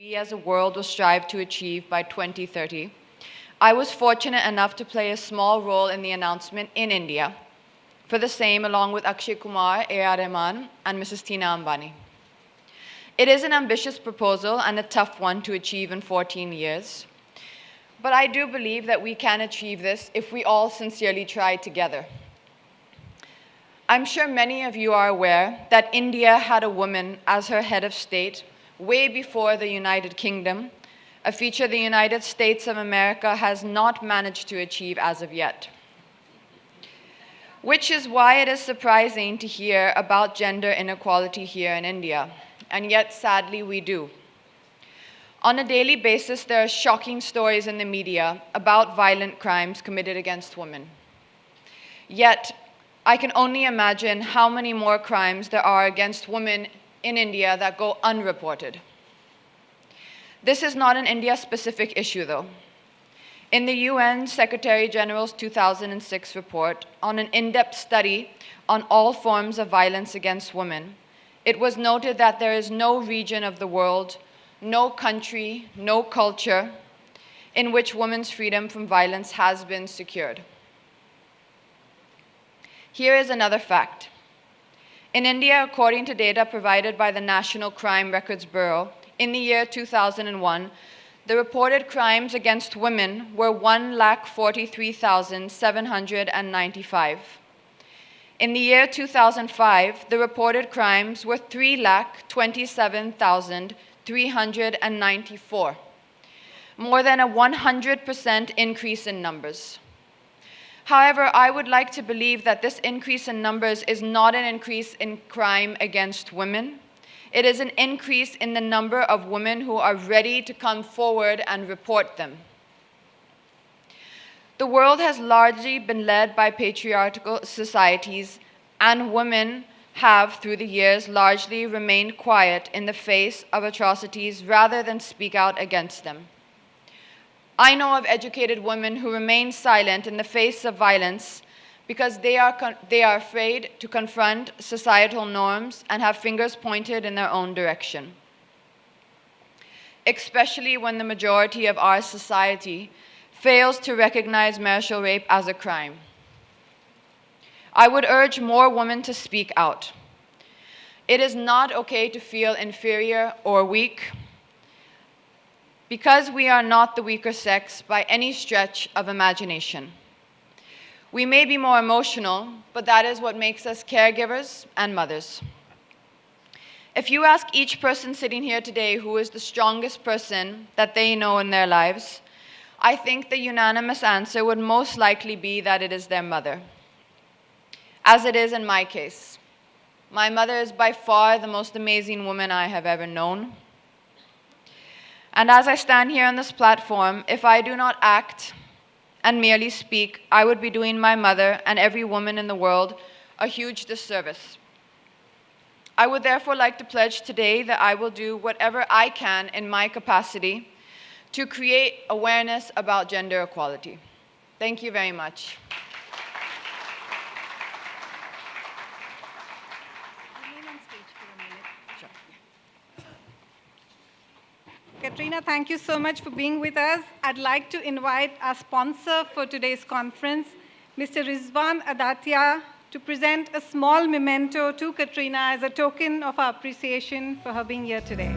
we as a world will strive to achieve by 2030. I was fortunate enough to play a small role in the announcement in India for the same, along with Akshay Kumar, A.R. Rahman, and Mrs. Tina Ambani. It is an ambitious proposal and a tough one to achieve in 14 years. But I do believe that we can achieve this if we all sincerely try together. I'm sure many of you are aware that India had a woman as her head of state way before the United Kingdom, a feature the United States of America has not managed to achieve as of yet. Which is why it is surprising to hear about gender inequality here in India, and yet sadly we do. On a daily basis, there are shocking stories in the media about violent crimes committed against women. Yet, I can only imagine how many more crimes there are against women in India that go unreported. This is not an India-specific issue, though. In the UN Secretary General's 2006 report on an in-depth study on all forms of violence against women, it was noted that there is no region of the world, no country, no culture in which women's freedom from violence has been secured. Here is another fact. In India, according to data provided by the National Crime Records Bureau, in the year 2001, the reported crimes against women were 1,43,795. In the year 2005, the reported crimes were 3,27,394, more than a 100% increase in numbers. However, I would like to believe that this increase in numbers is not an increase in crime against women. It is an increase in the number of women who are ready to come forward and report them. The world has largely been led by patriarchal societies, and women have, through the years, largely remained quiet in the face of atrocities rather than speak out against them. I know of educated women who remain silent in the face of violence because they are afraid to confront societal norms and have fingers pointed in their own direction, especially when the majority of our society fails to recognize marital rape as a crime. I would urge more women to speak out. It is not okay to feel inferior or weak, because we are not the weaker sex by any stretch of imagination. We may be more emotional, but that is what makes us caregivers and mothers. If you ask each person sitting here today who is the strongest person that they know in their lives, I think the unanimous answer would most likely be that it is their mother, as it is in my case. My mother is by far the most amazing woman I have ever known. And as I stand here on this platform, if I do not act and merely speak, I would be doing my mother and every woman in the world a huge disservice. I would therefore like to pledge today that I will do whatever I can in my capacity to create awareness about gender equality. Thank you very much. Katrina, thank you so much for being with us. I'd like to invite our sponsor for today's conference, Mr. Rizwan Adatia, to present a small memento to Katrina as a token of our appreciation for her being here today.